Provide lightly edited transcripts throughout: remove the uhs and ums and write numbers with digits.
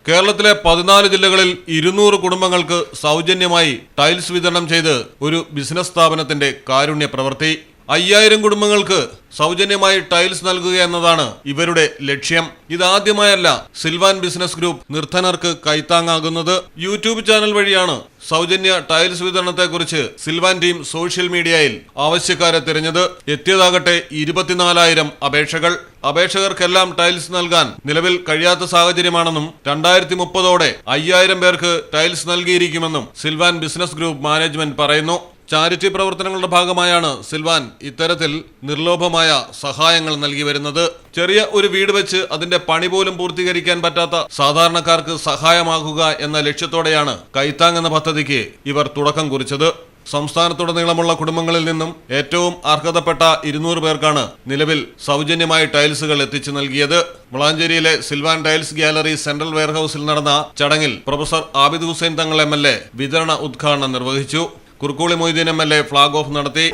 കേരളത്തിലെ 14 ജില്ലകളിൽ 200 കുടുംബങ്ങൾക്ക് സൗജന്യമായി ടൈൽസ് വിതരണം ചെയ്ത് ഒരു ബിസിനസ് സ്ഥാപനത്തിന്റെ കാരുണ്യ പ്രവൃത്തി. 5000 കുടുംബങ്ങൾക്ക് സൗജന്യമായി ടൈൽസ് നൽകുക എന്നതാണ് ഇവരുടെ ലക്ഷ്യം. ഇതാദ്യമായല്ല സിൽവാൻ ബിസിനസ് ഗ്രൂപ്പ് നിർധനർക്ക് കൈത്താങ്ങാകുന്നത്. യൂട്യൂബ് ചാനൽ വഴിയാണ് സൗജന്യ ടൈൽസ് വിതരണത്തെക്കുറിച്ച് സിൽവാൻ ടീം സോഷ്യൽ മീഡിയയിൽ ആവശ്യക്കാരെ തിരഞ്ഞത്. എത്തിയതാകട്ടെ 24,000 അപേക്ഷകൾ. അപേക്ഷകർക്കെല്ലാം ടൈൽസ് നൽകാൻ നിലവിൽ കഴിയാത്ത സാഹചര്യമാണെന്നും 2030ഓടെ 5000 പേർക്ക് ടൈൽസ് നൽകിയിരിക്കുമെന്നും സിൽവാൻ ബിസിനസ് ഗ്രൂപ്പ് മാനേജ്മെന്റ് പറയുന്നു. ചാരിറ്റി പ്രവർത്തനങ്ങളുടെ ഭാഗമായാണ് സിൽവാൻ ഇത്തരത്തിൽ നിർലോഭമായ സഹായങ്ങൾ നൽകി വരുന്നത്. ചെറിയ ഒരു വീട് വെച്ച് അതിന്റെ പണി പോലും പൂർത്തീകരിക്കാൻ പറ്റാത്ത സാധാരണക്കാർക്ക് സഹായമാകുക എന്ന ലക്ഷ്യത്തോടെയാണ് കൈത്താങ് എന്ന പദ്ധതിക്ക് ഇവർ തുടക്കം കുറിച്ചത്. സംസ്ഥാനത്തുടനീളമുള്ള കുടുംബങ്ങളിൽ നിന്നും ഏറ്റവും അർഹതപ്പെട്ട 200 പേർക്കാണ് നിലവിൽ സൗജന്യമായി ടൈൽസുകൾ എത്തിച്ചു നൽകിയത്. വളാഞ്ചേരിയിലെ സിൽവാൻ ടൈൽസ് ഗാലറി സെൻട്രൽ വെയർഹൌസിൽ നടന്ന ചടങ്ങിൽ പ്രൊഫസർ ആബിദ് ഹുസൈൻ തങ്ങൾ MLA വിതരണ ഉദ്ഘാടനം നിർവഹിച്ചു. Kurukkoli Moideen MLA flag off നടത്തി.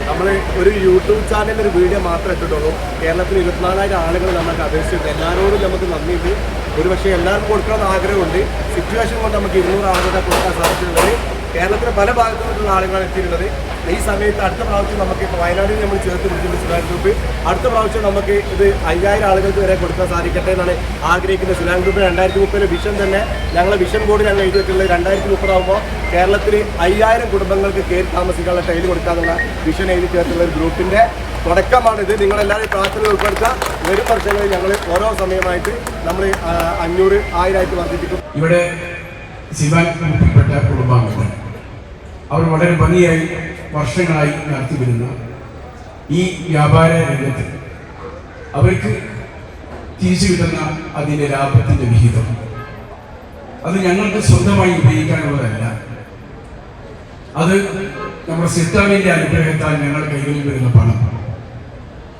നമ്മൾ ഒരു യൂട്യൂബ് ചാനലിൽ ഒരു വീഡിയോ മാത്രമേ ഇട്ടിട്ടുള്ളൂ. കേരളത്തിൽ 24,000 ആളുകൾ നമുക്ക് അപേക്ഷിച്ചിട്ടുണ്ട്. എല്ലാവരോടും നമുക്ക് നന്ദിയുണ്ട്. ഒരുപക്ഷെ എല്ലാവർക്കും കൊടുക്കണമെന്ന് ആഗ്രഹമുണ്ട്. സിറ്റുവേഷൻ കൊണ്ട് നമുക്ക് 200 ആളുകളെ കൊടുക്കാൻ സാധിച്ചിട്ടുള്ളത്. കേരളത്തിലെ പല ഭാഗത്തു നിന്നുള്ള ആളുകളാണ് എത്തിയിട്ടുള്ളത്. ഈ സമയത്ത് അടുത്ത പ്രാവശ്യം നമുക്ക് ഇപ്പോൾ വയനാട്ടിൽ നമ്മൾ ചേർത്ത് പിടിച്ചിട്ടുണ്ട് സിലാൻ ഗ്രൂപ്പ്. അടുത്ത പ്രാവശ്യം നമുക്ക് ഇത് 5000 ആളുകൾക്ക് വരെ കൊടുക്കാൻ സാധിക്കട്ടെ എന്നാണ് ആഗ്രഹിക്കുന്നത്. സിലാൻ ഗ്രൂപ്പ് 2030 വിഷൻ തന്നെ ഞങ്ങളെ വിഷൻ ബോർഡിൽ ഞങ്ങൾ എഴുതിയിട്ടുള്ളത് 2030 ആകുമ്പോൾ കേരളത്തിൽ 5000 കുടുംബങ്ങൾക്ക് കയറി താമസിക്കാനുള്ള ടൈൽ കൊടുക്കാനുള്ള വിഷൻ എഴുതി ചേർത്തുള്ള ഒരു ഗ്രൂപ്പിൻ്റെ തുടക്കമാണിത്. നിങ്ങളെല്ലാവരും പ്രാർത്ഥന ഉൾപ്പെടുത്തുക. വരും വർഷങ്ങളിൽ ഞങ്ങൾ ഓരോ സമയമായിട്ട് നമ്മൾ 500, 1000 ആയിട്ട് വർദ്ധിപ്പിക്കും. ഇവിടെ സിൽവാൻ ഗ്രൂപ്പിൽപ്പെട്ട കുടുംബാംഗങ്ങൾ അവർ വളരെ ഭംഗിയായി വർഷങ്ങളായി നടത്തിവരുന്ന ഈ വ്യാപാര രംഗത്ത് അവർക്ക് തിരിച്ചു കിട്ടുന്ന അതിൻ്റെ ലാഭത്തിൻ്റെ വിഹിതം അത് ഞങ്ങൾക്ക് സ്വന്തമായി ഉപയോഗിക്കാനുള്ളതല്ല. അത് നമ്മുടെ സിർത്താവിൻ്റെ അനുഗ്രഹത്താൽ ഞങ്ങളുടെ കൈകളിൽ വരുന്ന പണം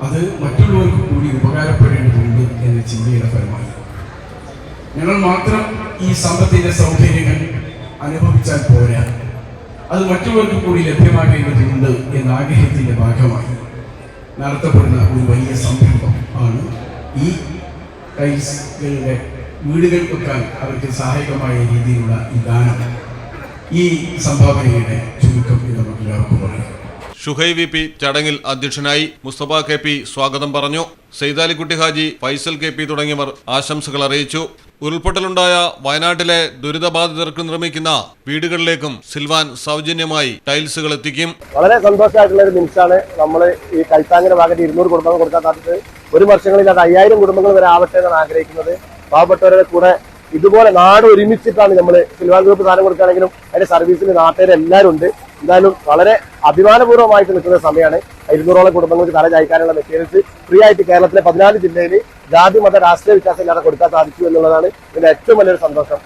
അത് മറ്റുള്ളവർക്ക് കൂടി ഉപകാരപ്പെടേണ്ടതുണ്ട് എന്ന ചിന്തയുടെ ഫലമായി ഞങ്ങൾ മാത്രം ഈ സമ്പത്തിൻ്റെ സൗകര്യങ്ങൾ അനുഭവിച്ചാൽ പോരാ, അത് മറ്റുള്ളവർക്ക് കൂടി ലഭ്യമാകേണ്ടതുണ്ട് എന്ന ആഗ്രഹത്തിൻ്റെ ഭാഗമായി നടത്തപ്പെടുന്ന ഒരു വലിയ സംരംഭം ആണ് ഈ ടൈൽസുകളുടെ വീടുകൾ വെക്കാൻ അവർക്ക് സഹായകമായ രീതിയിലുള്ള ഈ ദാനം, ഈ സംഭാവനയുടെ ചുരുക്കം എന്ന് നമുക്ക് എല്ലാവർക്കും പറയാം. ഷുഹൈബ് VP ചടങ്ങിൽ അധ്യക്ഷനായി. മുസ്തഫ KP സ്വാഗതം പറഞ്ഞു. സെയ്താലിക്കുട്ടി ഹാജി, ഫൈസൽ KP തുടങ്ങിയവർ ആശംസകൾ അറിയിച്ചു. ഉരുൾപൊട്ടലുണ്ടായ വയനാട്ടിലെ ദുരിതബാധിതർക്ക് നിർമ്മിക്കുന്ന വീടുകളിലേക്കും സിൽവാൻ സൗജന്യമായി ടൈൽസുകൾ എത്തിക്കും. വളരെ സന്തോഷമായിട്ടുള്ള ഒരു നിമിഷമാണ്. നമ്മൾ ഈ കൈത്താങ്ങിന്റെ ഭാഗത്ത് 200 കുടുംബങ്ങൾ കൊടുക്കാൻ സാധിച്ചത്. ഒരു വർഷങ്ങളിൽ അത് 5000 കുടുംബങ്ങൾ വരെ ആവട്ടെ എന്നാണ് ആഗ്രഹിക്കുന്നത്. പാവപ്പെട്ടവരുടെ കൂടെ ഇതുപോലെ നാട് ഒരുമിച്ചിട്ടാണ് നമ്മൾ സിൽവാൻ ഗ്രൂപ്പ് സാധനം കൊടുക്കുകയാണെങ്കിലും അതിന്റെ സർവീസിൽ നാട്ടുകാരെല്ലാവരും ഉണ്ട്. എന്തായാലും വളരെ അഭിമാനപൂർവ്വമായിട്ട് നിൽക്കുന്ന സമയമാണ്. 200ഓളം കുടുംബങ്ങൾക്ക് തല ചായ്ക്കാനുള്ള മെറ്റീരിയൽസ് ഫ്രീ ആയിട്ട് കേരളത്തിലെ 14 ജില്ലയിൽ ജാതി മത രാഷ്ട്രീയ വ്യത്യാസം ഇല്ലാതെ കൊടുക്കാൻ സാധിച്ചു എന്നുള്ളതാണ് ഇതിന്റെ ഏറ്റവും വലിയൊരു സന്തോഷം.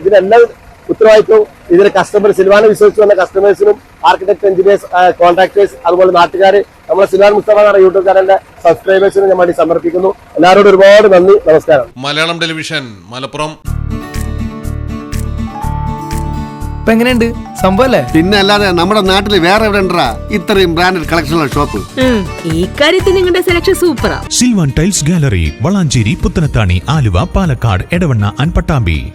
ഇതിനെല്ലാം ഉത്തരവാദിത്വവും ഇതിന്റെ കസ്റ്റമർ സിൽവാനെ വിശ്വസിച്ച് വന്ന കസ്റ്റമേഴ്സിനും ആർക്കിടെക്ട്, എഞ്ചിനീയേഴ്സ്, കോൺട്രാക്ടേഴ്സ്, അതുപോലെ നാട്ടുകാർ, നമ്മളെ സിൽവാൻ മുസ്തഫ എന്ന യൂട്യൂബ് ചാനലിന്റെ സബ്സ്ക്രൈബേഴ്സിനും ഞാൻ വേണ്ടി സമർപ്പിക്കുന്നു. എല്ലാവരോടും ഒരുപാട് നന്ദി, നമസ്കാരം. മലയാളം ടെലിവിഷൻ, മലപ്പുറം. എങ്ങനെയുണ്ട് സംഭവല്ലേ? പിന്നെ അല്ലാതെ നമ്മുടെ നാട്ടിൽ വേറെ എവിടെ ഉണ്ടാ ഇത്രയും ബ്രാൻഡഡ് കളക്ഷനുള്ള ഷോപ്പ്? ഈ കാര്യത്തിൽ നിങ്ങളുടെ സെലക്ഷൻ സൂപ്പറാ. Silvan tiles gallery, Valanchery, Puthanathani, Aluva, Palakkad, Edavanna and Pattambi.